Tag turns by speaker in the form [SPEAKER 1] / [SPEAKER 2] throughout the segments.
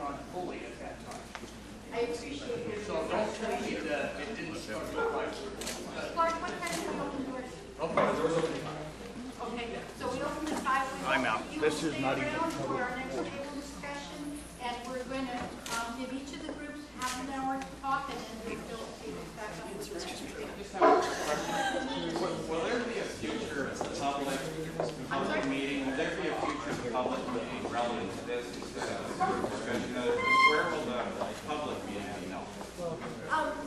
[SPEAKER 1] on fully at that time.
[SPEAKER 2] I appreciate your.
[SPEAKER 1] So don't tell me that it didn't start with life.
[SPEAKER 2] Clark, what time do we open doors?
[SPEAKER 1] Okay, the doors open.
[SPEAKER 2] Okay, so we open at 5.
[SPEAKER 1] I'm out. This is not even
[SPEAKER 2] For our next table discussion, and we're going to give each of the groups half an hour to talk, and then we fill the tables back up.
[SPEAKER 3] Will there be a future public meeting? Will there be a future public meeting relevant to this instead of discussion? Where will the public meeting be held?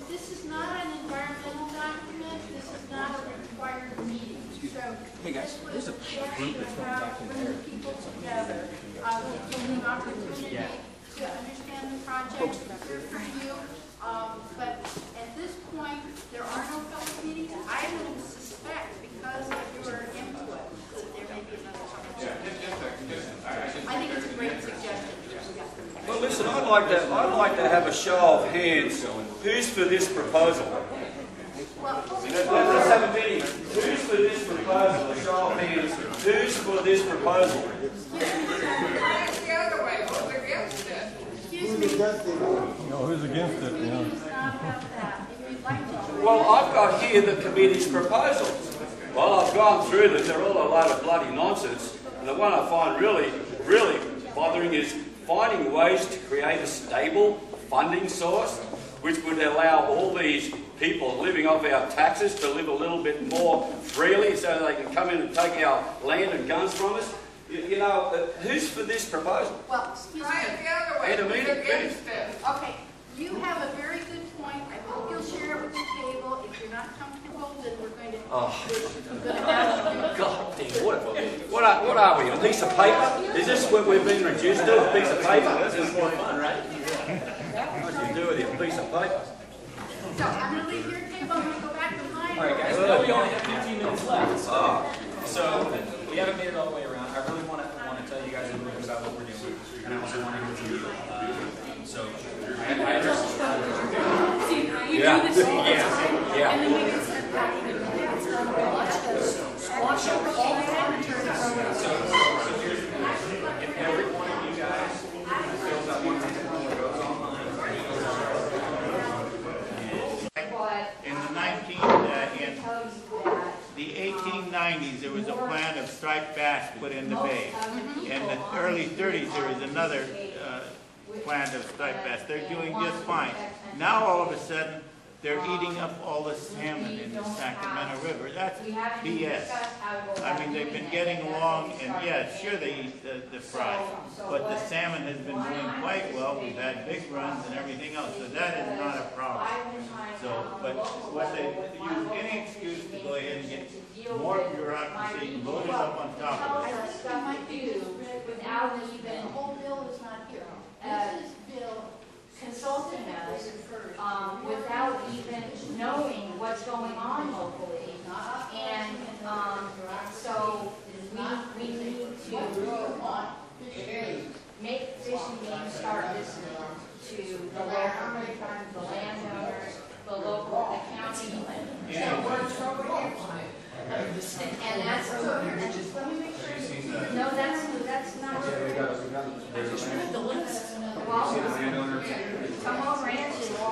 [SPEAKER 2] This is not an environmental document. This is not a required meeting. So
[SPEAKER 1] hey guys, there's a group that's going back in there.
[SPEAKER 2] People together, giving an opportunity to understand the project, hear from you. But at this point, there are no public meetings. I would suspect, because of your input, that there may be another public meeting. I think it's a great suggestion.
[SPEAKER 4] Well, listen, I'd like to have a show of hands. Who's for this proposal? Let's have a meeting. Who's for this proposal? A show of hands. Who's for this proposal?
[SPEAKER 5] It's the other way. Who's against it?
[SPEAKER 2] Excuse me.
[SPEAKER 6] No, who's against it? Yeah.
[SPEAKER 2] It's not about that. If you'd like to join.
[SPEAKER 4] Well, I've got here the committee's proposals. Well, I've gone through them. They're all a load of bloody nonsense. And the one I find really bothering is finding ways to create a stable funding source which would allow all these people living off our taxes to live a little bit more freely so they can come in and take our land and guns from us. You know, who's for this proposal?
[SPEAKER 2] Well, excuse me.
[SPEAKER 5] Try it the other way. Who's against it?
[SPEAKER 2] Okay, you have a very good point. I hope you'll share it with the table. If you're not comfortable, then we're going to, I'm going to ask you.
[SPEAKER 4] God damn, what are we, a piece of paper? Is this what we've been reduced to, a piece of paper? This is more fun, right? What do you do with your piece of paper?
[SPEAKER 2] So I'm going to leave your table. I'm going to go back to mine.
[SPEAKER 7] All right, guys. We know we only have 15 minutes left, so we haven't made it all the way around. I really want to tell you guys a little bit about what we're doing, and I also want to hear from you. So I understand.
[SPEAKER 8] See, we do this all the time, and then we get sent back and it's not a bunch of squash over all the time and turn it around.
[SPEAKER 7] So if every one of you guys fills out one form or goes online,
[SPEAKER 9] in the 1890s, there was a plan of striped bass put in the bay. In the early 30s, there was another plan of striped bass. They're doing just fine. Now, all of a sudden, they're eating up all the salmon in the Sacramento River. That's BS. I mean, they've been getting along, and yeah, sure they eat the fry, but the salmon has been doing quite well. We've had big runs and everything else, so that is not a problem. So, but what they use any excuse to go ahead and get more bureaucracy loaded up on top of it.
[SPEAKER 2] I think we might do without even, the whole bill is not here. This is bill
[SPEAKER 10] consulting us without even knowing what's going on locally. And so we need to make Fish and Game start listening to the landowners, the local, the county. And that's just let me make sure. No, that's not.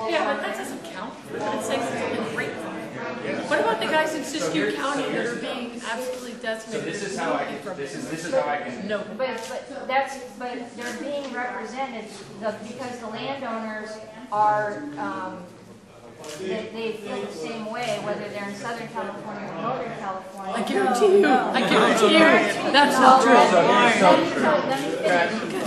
[SPEAKER 8] Yeah, but that doesn't count. It says it's only grapevine. What about the guys in Siskiyou County that are being absolutely decimated?
[SPEAKER 7] So this is how I can. This is how I can.
[SPEAKER 8] No.
[SPEAKER 10] But they're being represented because the landowners are. They feel the same way, whether they're in Southern California or Northern California.
[SPEAKER 8] I guarantee you, that's not true.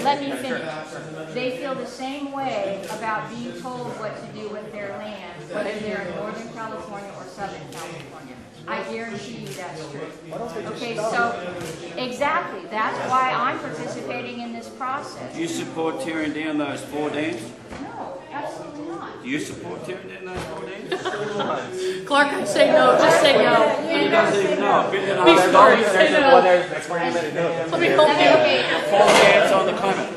[SPEAKER 10] Let me finish. They feel the same way about being told what to do with their land, whether they're in Northern California or Southern California. I guarantee you that's true. Okay, so exactly, that's why I'm participating in this process.
[SPEAKER 4] Do you support tearing down those 4 dams?
[SPEAKER 10] No, absolutely not.
[SPEAKER 4] Do you support tearing down those 4 dams?
[SPEAKER 8] Clark, I say no. Just say no.
[SPEAKER 4] He doesn't even know.
[SPEAKER 8] Be smart. Say no.
[SPEAKER 6] That's where you let it know.
[SPEAKER 8] Let me help you.
[SPEAKER 4] Full dance on the climate.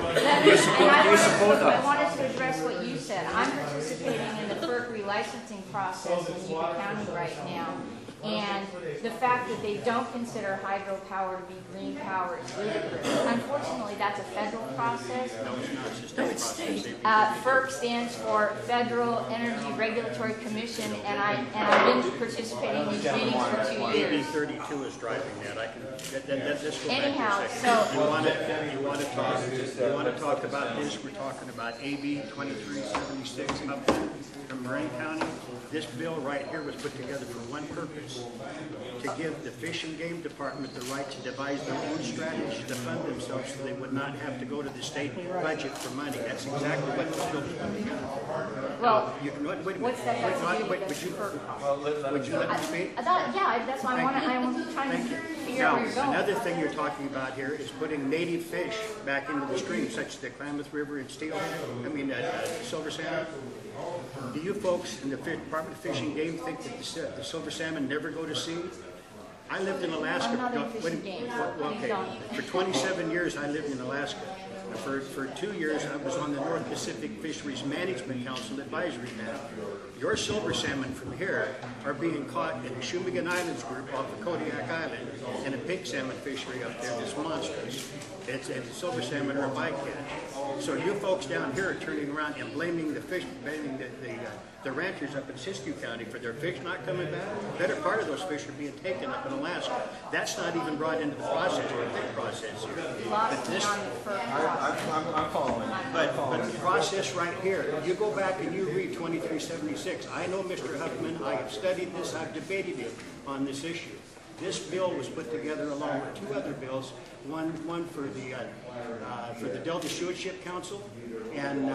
[SPEAKER 4] Do you support
[SPEAKER 10] I
[SPEAKER 4] that?
[SPEAKER 10] wanted to address what you said. I'm participating in the FERC relicensing process in Yuba County right now. And the fact that they don't consider hydropower to be green power is ludicrous. Unfortunately, that's a federal process.
[SPEAKER 8] No, it's state.
[SPEAKER 10] FERC stands for Federal Energy Regulatory Commission, and I've been participating in these meetings for 2
[SPEAKER 11] AB
[SPEAKER 10] years.
[SPEAKER 11] 32 is driving that. I can, this go back
[SPEAKER 10] Anyhow,
[SPEAKER 11] to a second.
[SPEAKER 10] so-
[SPEAKER 11] You want to talk about this? We're talking about AB 2376 Upland from Marin County. This bill right here was put together for one purpose, to give the Fish and Game Department the right to devise their own strategy to fund themselves so they would not have to go to the state budget for money. That's exactly what this bill was put together for.
[SPEAKER 10] Well,
[SPEAKER 11] You can, wait a minute.
[SPEAKER 10] what's that got to do
[SPEAKER 11] Wait,
[SPEAKER 10] with
[SPEAKER 11] would you,
[SPEAKER 10] FERC?
[SPEAKER 11] would you let me speak?
[SPEAKER 10] Yeah, that's why I'm trying to figure out
[SPEAKER 11] Now,
[SPEAKER 10] where you're going.
[SPEAKER 11] another thing you're talking about here is putting native fish back into the stream, such as the Klamath River and silver salmon. Do you folks in the Department of Fish and Game think that the silver salmon never go to sea? I lived in Alaska.
[SPEAKER 10] I'm not in Fish and Game.
[SPEAKER 11] Okay, for 27 years I lived in Alaska. For 2 years I was on the North Pacific Fisheries Management Council Advisory Panel. Your silver salmon from here are being caught in the Shumagan Islands group off of Kodiak Island and a pink salmon fishery up there that's monstrous. It's silver salmon are a bycatch. So you folks down here are turning around and blaming the fish, blaming the ranchers up in Siskiyou County for their fish not coming back. The better part of those fish are being taken up in Alaska. That's not even brought into the process, the big process here. But this,
[SPEAKER 1] I'm following.
[SPEAKER 11] but the process right here, you go back and you read 2376. I know Mr. Huffman, I have studied this, I've debated him on this issue. This bill was put together along with two other bills, one for the Delta Stewardship Council, and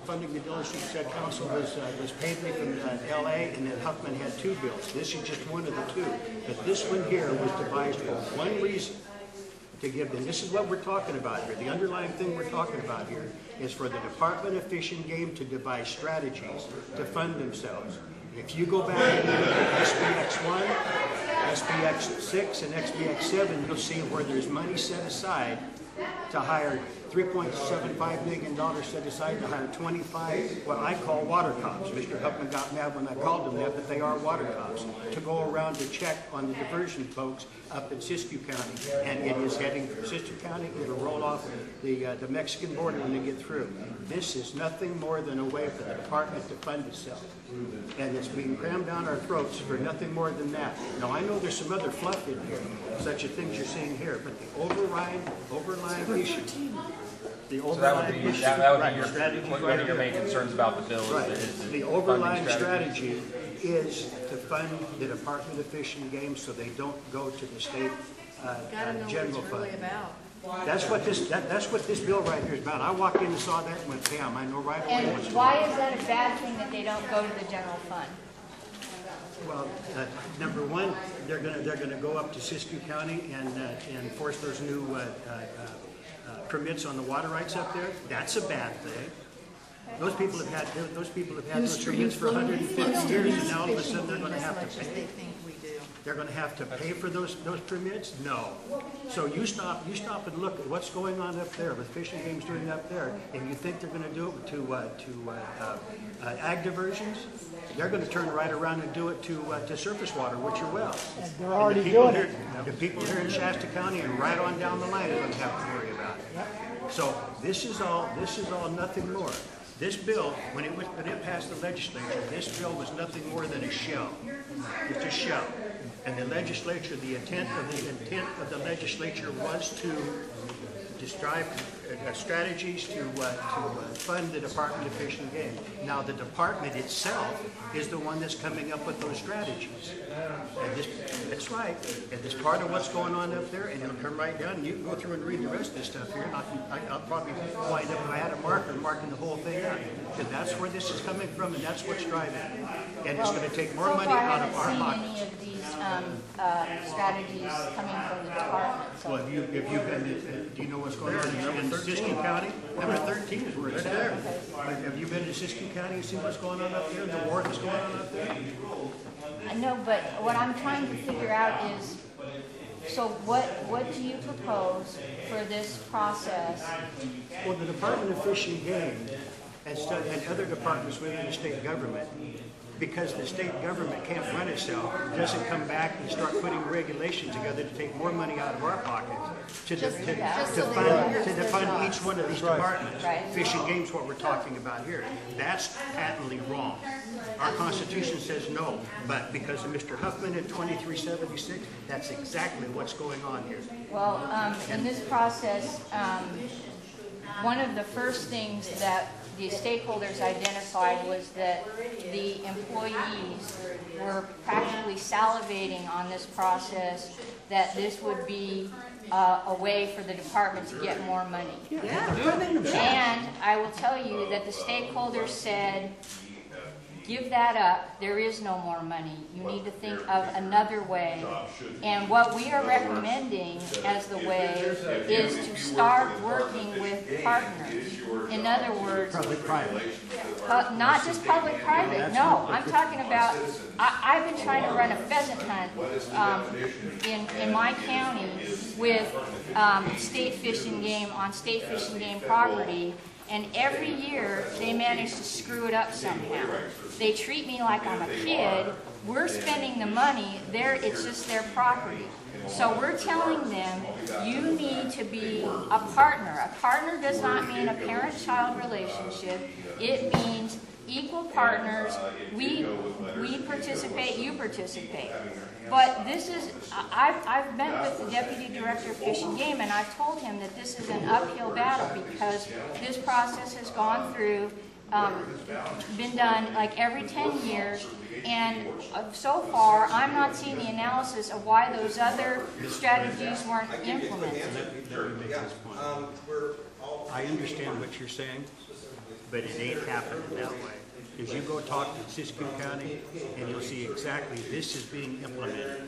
[SPEAKER 11] funding the Delta Stewardship Council was paid from LA, and then Huffman had two bills. This is just one of the two. But this one here was devised for one reason, to give them. This is what we're talking about here. The underlying thing we're talking about here is for the Department of Fish and Game to devise strategies to fund themselves. If you go back and look at SBX1, SBX6, and SBX7, you'll see where there's money set aside to hire $3.75 million set aside to hire 25, what I call water cops. Mr. Huffman got mad when I called them that, but they are water cops, to go around to check on the diversion folks up in Siskiyou County. And it is heading for Siskiyou County. It'll roll off the Mexican border when they get through. This is nothing more than a way for the department to fund itself. And it's being crammed down our throats for nothing more than that. Now, I know there's some other fluff in here, such as things you're seeing here, but the overlying issue,
[SPEAKER 7] That would be
[SPEAKER 11] strategy
[SPEAKER 7] one
[SPEAKER 11] right
[SPEAKER 7] of your
[SPEAKER 11] there.
[SPEAKER 7] main concerns about the bill.
[SPEAKER 11] Right.
[SPEAKER 7] Is
[SPEAKER 11] The overlying strategy is to fund the Department of Fish and Game so they don't go to the state general fund. That's what this bill right here is about. I walked in and saw that and went, damn, I know right away what's
[SPEAKER 10] And
[SPEAKER 11] going
[SPEAKER 10] why
[SPEAKER 11] on.
[SPEAKER 10] is that a bad thing that they don't go to the general fund?
[SPEAKER 11] Well, number one, they're gonna go up to Siskiyou County and force those new permits on the water rights up there. That's a bad thing. Those people have had those permits for 150 years, and now all of a sudden they're going to have to pay. They're going to have to pay for those permits? No. So you stop and look at what's going on up there, with Fish and Game's doing up there, and you think they're going to do it to ag diversions? They're going to turn right around and do it to surface water, which are wells.
[SPEAKER 12] They're already doing it.
[SPEAKER 11] The people here in Shasta County and right on down the line are going to have to worry about it. So this is all nothing more. This bill, when it passed the legislature, this bill was nothing more than a shell. It's a shell. And the legislature, the intent of the legislature was to strive strategies to fund the Department of Fish and Game. Now the department itself is the one that's coming up with those strategies. And that's right. And this part of what's going on up there, and it'll come right down, and you can go through and read the rest of this stuff here, and I'll probably wind up, if I had a marker, marking the whole thing out. Because that's where this is coming from, and that's what's driving it. And it's going to take more money out of our pockets.
[SPEAKER 10] I haven't seen any of these strategies coming from the department. So.
[SPEAKER 11] Well, have you been, do you know what's going on in Siskiyou County? Number 13 is where it's at. Have you been to Siskiyou County and seen what's going on up there? The war that's going on up there?
[SPEAKER 10] I know, but what I'm trying to figure out is, so what do you propose for this process?
[SPEAKER 11] Well, the Department of Fish and Game and other departments within the state government because the state government can't run itself, doesn't come back and start putting regulations together to take more money out of our pockets to fund each one of these departments. Fish and Game's what we're talking about here. That's patently wrong. Our Constitution says no, but because of Mr. Huffman in 2376, that's exactly what's going on here.
[SPEAKER 10] Well, in this process, one of the first things that the stakeholders identified was that the employees were practically salivating on this process, that this would be a way for the department to get more money. And I will tell you that the stakeholders said, give that up. There is no more money. You need to think of another way. And what we are recommending as the way is to start working with partners. In other words,
[SPEAKER 11] Public-private.
[SPEAKER 10] not just public-private. No, I'm talking about, I've been trying to run a pheasant hunt in my county with state fish and game on state fish and game property. And every year, they manage to screw it up somehow. They treat me like I'm a kid. We're spending the money. It's just their property. So we're telling them, you need to be a partner. A partner does not mean a parent-child relationship. It means equal partners. We participate, you participate. But this is, I've met with the Deputy Director of Fish and Game, and I've told him that this is an uphill battle because this process has gone through, been done like every 10 years, and so far I'm not seeing the analysis of why those other strategies weren't implemented.
[SPEAKER 11] Let me make this point. I understand what you're saying, but it ain't happening that way. Because you go talk to Siskiyou County, and you'll see exactly this is being implemented.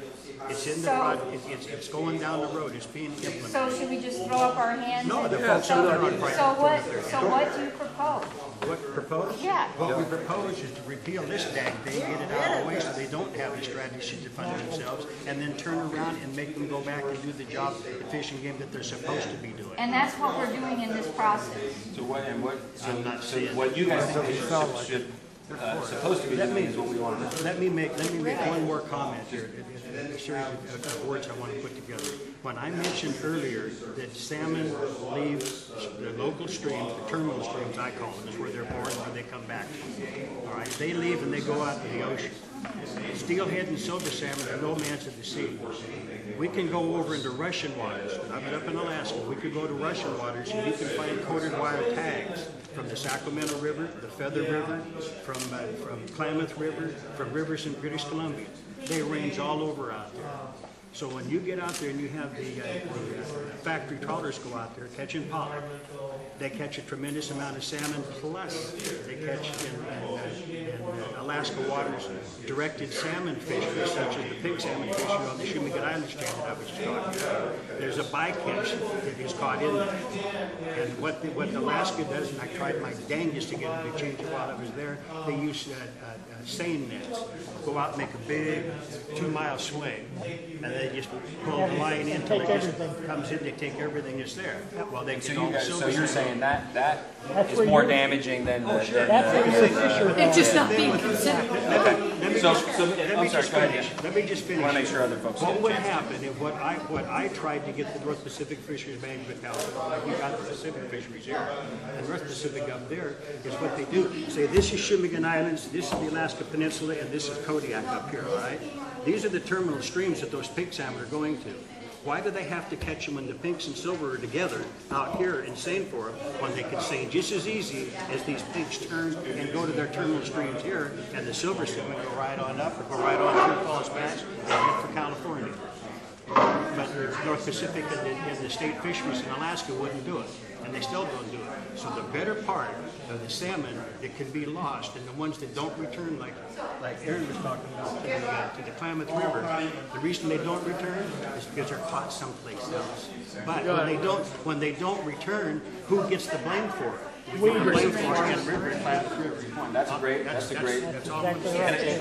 [SPEAKER 11] It's in the project. It's going down the road. It's being implemented.
[SPEAKER 10] So should we just throw up our hands?
[SPEAKER 11] No, the folks out there on private.
[SPEAKER 10] So what do you propose?
[SPEAKER 11] What propose?
[SPEAKER 10] Yeah.
[SPEAKER 11] What we propose is to repeal this dang thing, get it out of the way so they don't have the strategy to fund themselves, and then turn around and make them go back and do the job, the Fish and Game that they're supposed to be doing.
[SPEAKER 10] And that's what we're doing in this process.
[SPEAKER 1] So what
[SPEAKER 11] What
[SPEAKER 1] you guys think should supposed to be doing is what we want to do.
[SPEAKER 11] Let me make one more comment here. A series of words I want to put together. When I mentioned earlier that salmon leave the local streams, the terminal streams I call them, is where they're born, where they come back to. All right, they leave and they go out to the ocean. Steelhead and silver salmon are no man's of the sea. We can go over into Russian waters. I've been up in Alaska. We could go to Russian waters and you can find coated wire tags from the Sacramento River, the Feather River, from Klamath River, from rivers in British Columbia. They range all over out there. So when you get out there and you have the factory trawlers go out there catching pollock, they catch a tremendous amount of salmon, plus they catch in Alaska waters directed salmon fisheries, such as the pink salmon fishery on the Shumagat Island stream that I was just talking about. There's a bycatch that is caught in there. And what Alaska does, and I tried my dangest to get them to change it while I was there, they use seine nets. Go out and make a big 2-mile swing, and they just pull the line in until it just comes in. They take everything that's there. Well, they get all the silver.
[SPEAKER 7] So you're saying that is more damaging than the...
[SPEAKER 8] It's just not being considered.
[SPEAKER 11] Let me just finish.
[SPEAKER 7] I want to make sure other folks...
[SPEAKER 11] What would happen if what I tried to get the North Pacific Fisheries Management Council, like we got the Pacific Fisheries here, and North Pacific up there, is what they do. Say, this is Shumagat Islands, this is the Alaska Peninsula, and this is Kodiak up here, all right? These are the terminal streams that those pink salmon are going to. Why do they have to catch them when the pinks and silver are together out here in seine for them, when they could seine just as easy as these pinks turn and go to their terminal streams here, and the silver salmon go right on up or go right on through Falls Pass and head for California? But the North Pacific and the state fisheries in Alaska wouldn't do it, and they still don't do it. So the better part of the salmon that can be lost, and the ones that don't return, like Aaron was talking about, to the Klamath River, the reason they don't return is because they're caught someplace else. But when they don't return, who gets the blame for it? We get the blame for Klamath River and Klamath River.
[SPEAKER 7] That's all I'm saying.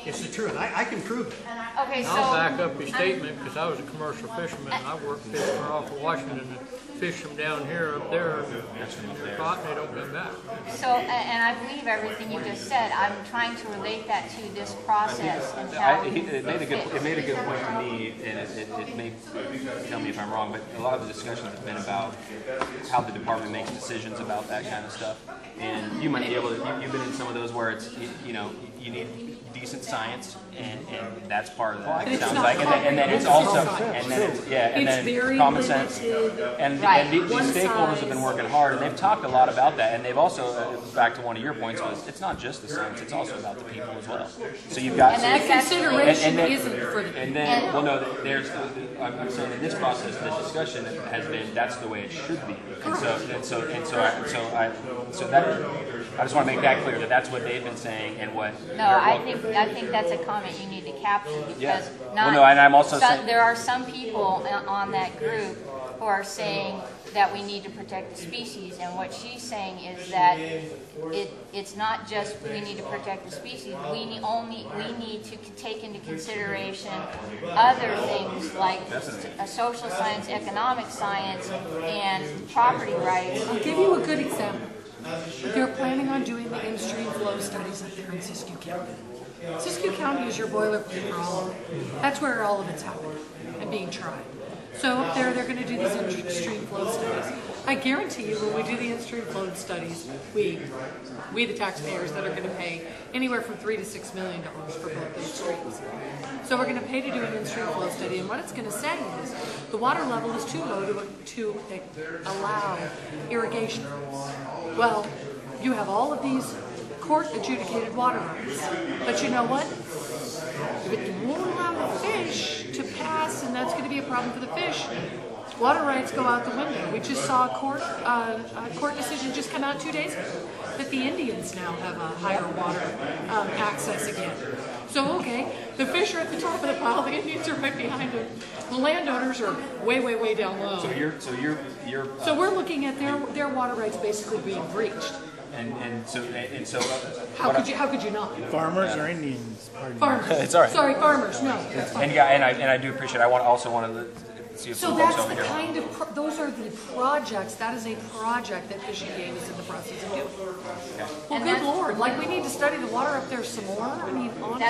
[SPEAKER 11] It's the truth. I can prove it.
[SPEAKER 10] Okay, so
[SPEAKER 6] I'll back up your statement because I was a commercial fisherman and I worked fishing off of Washington
[SPEAKER 12] fish them down here, up there, and they're caught and they don't come back.
[SPEAKER 10] So, and I believe everything you just said. I'm trying to relate that to this process and how
[SPEAKER 1] It made a good point to me, and it may tell me if I'm wrong, but a lot of the discussion has been about how the department makes decisions about that kind of stuff. And you might be able to, you've been in some of those where it's, you know, you need decent science, and that's part of that. It sounds like, and then it's also, and then it's, yeah, and then it's common sense. And these stakeholders have been working hard, and they've talked a lot about that. And they've also, back to one of your points, was it's not just the science; it's also about the people as well. So you've got,
[SPEAKER 8] and that consideration isn't for the people.
[SPEAKER 1] And then, well, no, there's. I'm saying in this process, the discussion has been that's the way it should be. And so that I just want to make that clear that that's what they've been saying and what.
[SPEAKER 10] No, I think that's a comment you need to capture because
[SPEAKER 1] well, no, and I'm also saying
[SPEAKER 10] there are some people on that group who are saying that we need to protect the species, and what she's saying is that it's not just we need to protect the species. We need to take into consideration other things like social science, economic science, and property rights.
[SPEAKER 8] I'll give you a good example. They're planning on doing the in-stream flow studies up there in Siskiyou County. Siskiyou County is your boilerplate for all of it. That's where all of it's happening and being tried. So up there, they're going to do these in-stream flow studies. I guarantee you, when we do the in-stream flow studies, we the taxpayers that are going to pay anywhere from $3 to $6 million for both those streams. So we're going to pay to do an in-stream flow study, and what it's going to say is the water level is too low to allow irrigation. Well, you have all of these court-adjudicated water rights, but you know what? If it won't allow the fish to pass, and that's going to be a problem for the fish, water rights go out the window. We just saw a court decision just come out 2 days ago that the Indians now have a higher water access again. So, okay, the fish are at the top of the pile, the Indians are right behind them. The landowners are way, way, way down low. So we're looking at their water rights basically being breached.
[SPEAKER 1] And so
[SPEAKER 8] how could you not?
[SPEAKER 6] Farmers or Indians?
[SPEAKER 8] Farmers.
[SPEAKER 1] It's all right.
[SPEAKER 8] Sorry, farmers. No. That's fine.
[SPEAKER 1] And I do appreciate it. I also want to see if
[SPEAKER 8] so that's the kind of those are the projects. That is a project that Fish and Game is in the process of doing.
[SPEAKER 1] Okay.
[SPEAKER 8] Well, good Lord, like we need to study the water up there some more. I mean, honestly.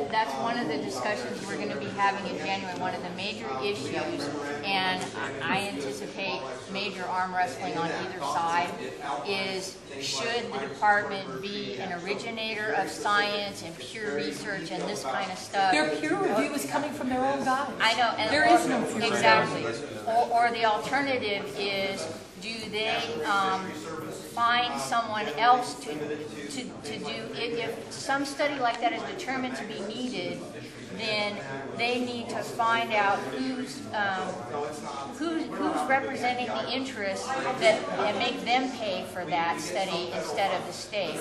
[SPEAKER 10] That's one of the discussions we're going to be having in January. One of the major issues, and I anticipate major arm wrestling on either side, is should the department be an originator of science and pure research and this kind of stuff?
[SPEAKER 8] Their peer review is coming from their own guys.
[SPEAKER 10] I know, and
[SPEAKER 8] there is no peer review.
[SPEAKER 10] Exactly. Or the alternative is, do they find someone else to do it? If some study like that is determined to be needed, then they need to find out who's representing the interests and make them pay for that study instead of the state.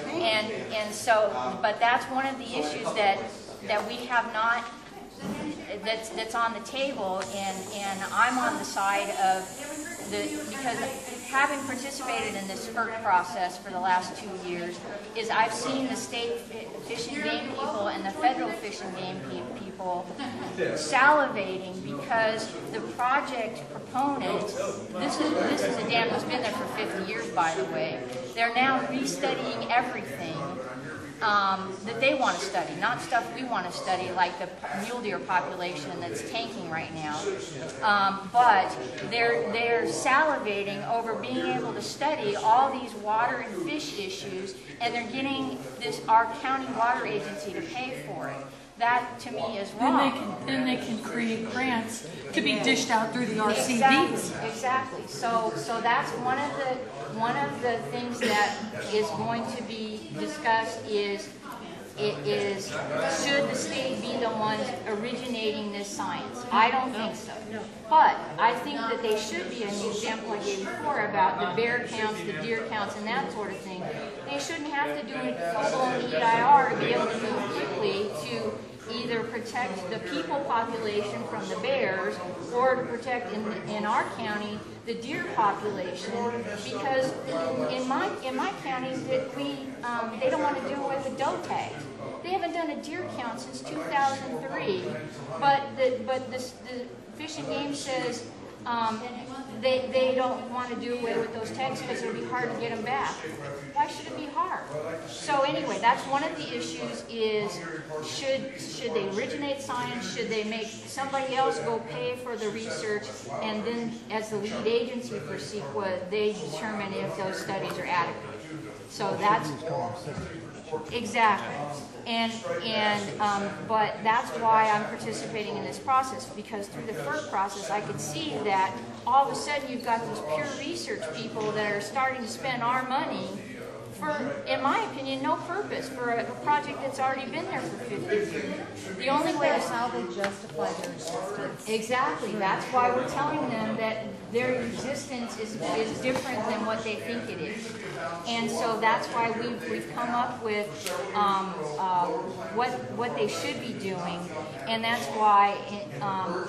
[SPEAKER 10] And so, but that's one of the issues that we have not. That's on the table, and I'm on the side of because having participated in this FERC process for the last 2 years, is I've seen the state fish and game people and the federal fish and game people salivating because the project proponents, this is a dam that's been there for 50 years, by the way, they're now restudying everything that they want to study, not stuff we want to study, like the mule deer population that's tanking right now. But they're salivating over being able to study all these water and fish issues, and they're getting our county water agency to pay for it. That to me is wrong.
[SPEAKER 8] Then they can create grants to be dished out through the RCDs.
[SPEAKER 10] Exactly. So that's one of the things that is going to be discussed is should the state be the ones originating this science? I don't think so. But I think that they should be, an example I gave before about the bear counts, the deer counts, and that sort of thing. They shouldn't have to do a full-blown EIR to be able to move quickly to either protect the people population from the bears or to protect, in our county, the deer population, because in my county they don't want to do away with doe tags. They haven't done a deer count since 2003, but the Fish and Game says they don't want to do away with those tags because it'll be hard to get them back. Why should it be hard? So anyway, that's one of the issues is should they originate science? Should they make somebody else go pay for the research and then as the lead agency for CEQA, they determine if those studies are adequate. So that's exactly. But that's why I'm participating in this process, because through the FERC process, I could see that all of a sudden you've got these pure research people that are starting to spend our money for, in my opinion, no purpose for a project that's already been there for 50 years. The only way to
[SPEAKER 8] how they justify their existence.
[SPEAKER 10] exactly. That's why we're telling them that their existence is different than what they think it is. And so that's why we've come up with what they should be doing, and that's why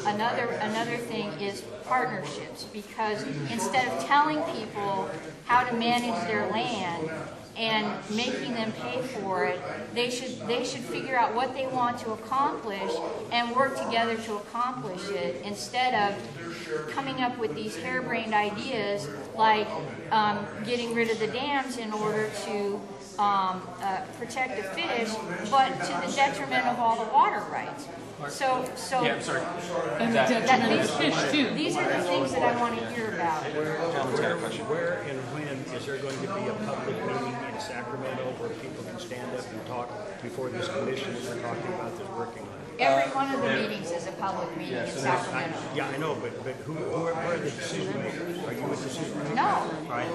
[SPEAKER 10] another thing is partnerships, because instead of telling people how to manage their land and making them pay for it, they should figure out what they want to accomplish and work together to accomplish it, instead of coming up with these harebrained ideas like getting rid of the dams in order to protect the fish, but to the detriment of all the water rights. So
[SPEAKER 1] Yeah, I'm sorry.
[SPEAKER 8] And the detriment of fish too.
[SPEAKER 10] these are the things that I want to hear about.
[SPEAKER 1] Gentleman's got a question.
[SPEAKER 11] Where and when is there going to be a public meeting in Sacramento where people can stand up and talk before this commission that we're talking about that's working on it?
[SPEAKER 10] Every one of the meetings is a public meeting in Sacramento.
[SPEAKER 11] Yeah, I know, but where are the decision makers? Are you a decision maker?
[SPEAKER 10] No.
[SPEAKER 11] All right.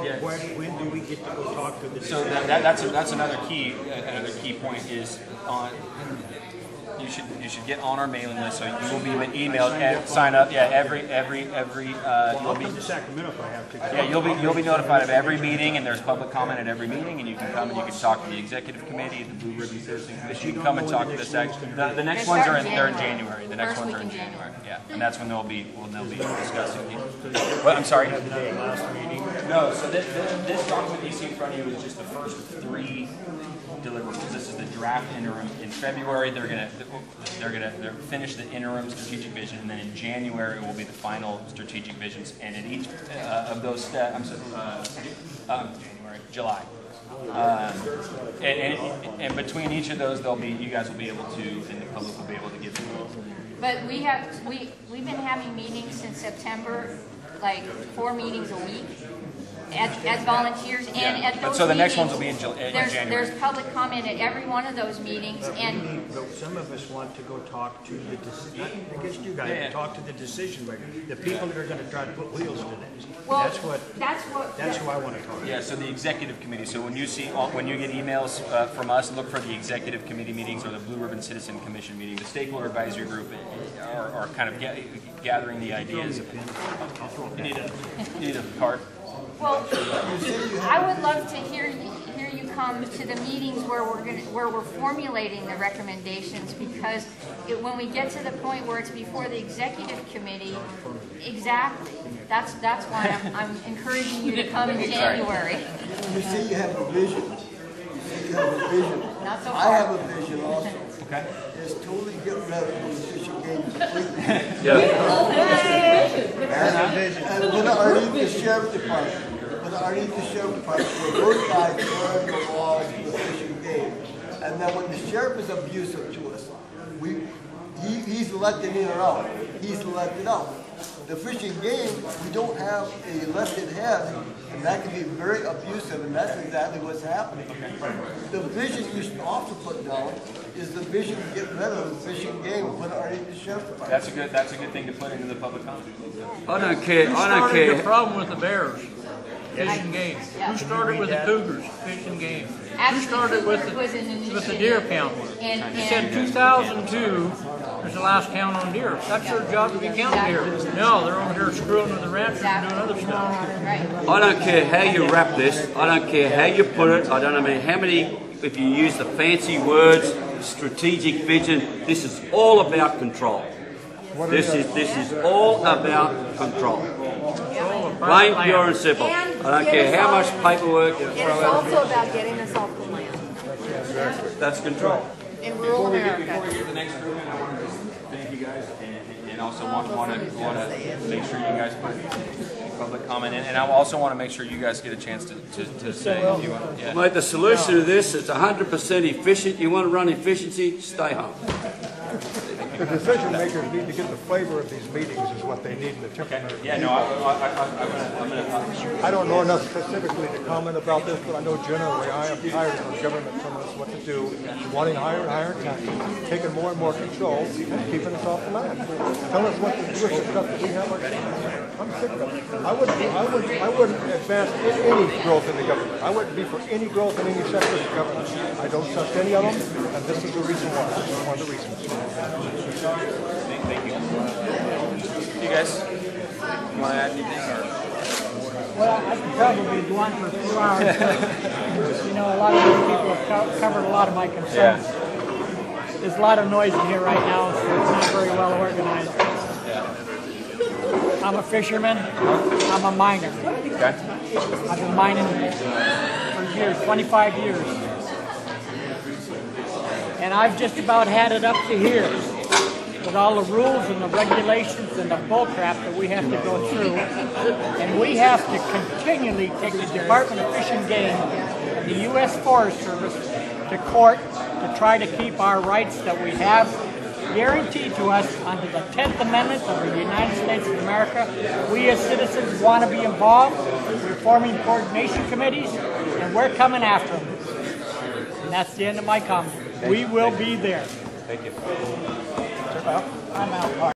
[SPEAKER 11] When do we get to go talk to the
[SPEAKER 1] So
[SPEAKER 11] decision
[SPEAKER 1] that's another key point is on. You should get on our mailing list, so you will be emailed and sign up. Yeah, every
[SPEAKER 11] I'll come to Sacramento if I have to.
[SPEAKER 1] yeah, you'll be notified of every meeting, and there's public comment at every meeting, and you can come and you can talk to the executive committee, the Blue Ribbon Citizen Commission. You can come and talk to this. The next ones are in January. The next ones are in January. Yeah, and that's when they'll be discussing. Well, I'm sorry. No, so this document you see in front of you is just the first 3 deliverables. This is the draft interim. In February, they're gonna finish the interim strategic vision, and then in January will be the final strategic visions. And in each of those steps, July. And between each of those, you guys will be able to, and the public will be able to give them.
[SPEAKER 10] But we've been having meetings since September, like 4 meetings a week. As volunteers, and at those
[SPEAKER 1] so the next
[SPEAKER 10] meetings,
[SPEAKER 1] ones will be in January.
[SPEAKER 10] There's public comment at every one of those meetings, and
[SPEAKER 11] But some of us want to go talk to the, I guess you guys, talk to the decision maker, the people that are going to try to put wheels to this.
[SPEAKER 10] well,
[SPEAKER 11] That's who I want to talk to.
[SPEAKER 1] Yeah, so the executive committee. So when you get emails from us, look for the executive committee meetings or the Blue Ribbon Citizen Commission meeting. The stakeholder advisory group are kind of gathering the ideas. You need a card.
[SPEAKER 10] well, I would love to hear you come to the meetings where we're formulating the recommendations, because when we get to the point where it's before the executive committee, exactly. That's why I'm encouraging you to come in January.
[SPEAKER 13] You see, you have a vision. You have a vision.
[SPEAKER 10] Not so
[SPEAKER 13] I
[SPEAKER 10] far.
[SPEAKER 13] have a vision also.
[SPEAKER 1] Okay.
[SPEAKER 13] Is totally get rid of the fishing game completely. And put it underneath the sheriff department. Put it underneath the sheriff department where those guys learn the laws of the fishing game. And then when the sheriff is abusive to us, he's elected in or out. He's elected out. The fishing game, we don't have a elected head, and that can be very abusive, and that's exactly what's happening. The vision you should also put down is the vision to get rid of the fishing game and put it underneath the sheriff's department.
[SPEAKER 1] That's a good thing to put into the public comment.
[SPEAKER 12] I don't care. Who started your problem with the bears? Fishing game. Who started with the cougars? Fishing game. Who started with the deer count? You said 2002 was the last count on deer. That's their job to be counting deer. No, they're over here screwing with the ranchers and doing other stuff.
[SPEAKER 4] I don't care how you wrap this. I don't care how you put it. I don't know how many, if you use the fancy words, strategic vision. This is all about control. This is all about control. Plain, pure and simple. I don't care how much paperwork you throw
[SPEAKER 8] It's
[SPEAKER 4] at
[SPEAKER 8] also about getting us off the land
[SPEAKER 4] That's control.
[SPEAKER 8] in rural America.
[SPEAKER 1] Before we get to the next group, I want to just thank you guys, and also want to make sure you guys put public comment in, and I also want to make sure you guys get a chance to say if you want. Yeah.
[SPEAKER 4] Mate, the solution to this is 100% efficient. You want to run efficiency, stay home.
[SPEAKER 6] The decision makers need to get the flavor of these meetings is what they need in the temperament.
[SPEAKER 1] Yeah, no, I'm gonna.
[SPEAKER 6] I don't know enough specifically to comment about this, but I know generally I am tired of the government telling us what to do, wanting higher and higher taxes, taking more and more control, and keeping us off the land. Telling us what to do with the stuff that we have ourselves. I'm sick of it. I wouldn't advance any growth in the government. I wouldn't be for any growth in any sector of the government. I don't trust any of them, and this is the reason why. This is one of the reasons.
[SPEAKER 1] Thank you. You guys want to add anything? Or?
[SPEAKER 12] Well, I could probably go on for a few hours. You know, a lot of those people have covered a lot of my concerns.
[SPEAKER 1] Yeah.
[SPEAKER 12] There's a lot of noise in here right now, so it's not very well organized.
[SPEAKER 1] Yeah.
[SPEAKER 12] I'm a fisherman. I'm a miner.
[SPEAKER 1] Okay.
[SPEAKER 12] I've been mining for years, 25 years. And I've just about had it up to here with all the rules and the regulations and the bullcrap that we have to go through. And we have to continually take the Department of Fish and Game and the U.S. Forest Service to court to try to keep our rights that we have guaranteed to us under the 10th Amendment of the United States of America. We as citizens want to be involved. We're forming coordination committees, and we're coming after them. And that's the end of my comment. We will be there.
[SPEAKER 1] Thank you.
[SPEAKER 12] I'm out.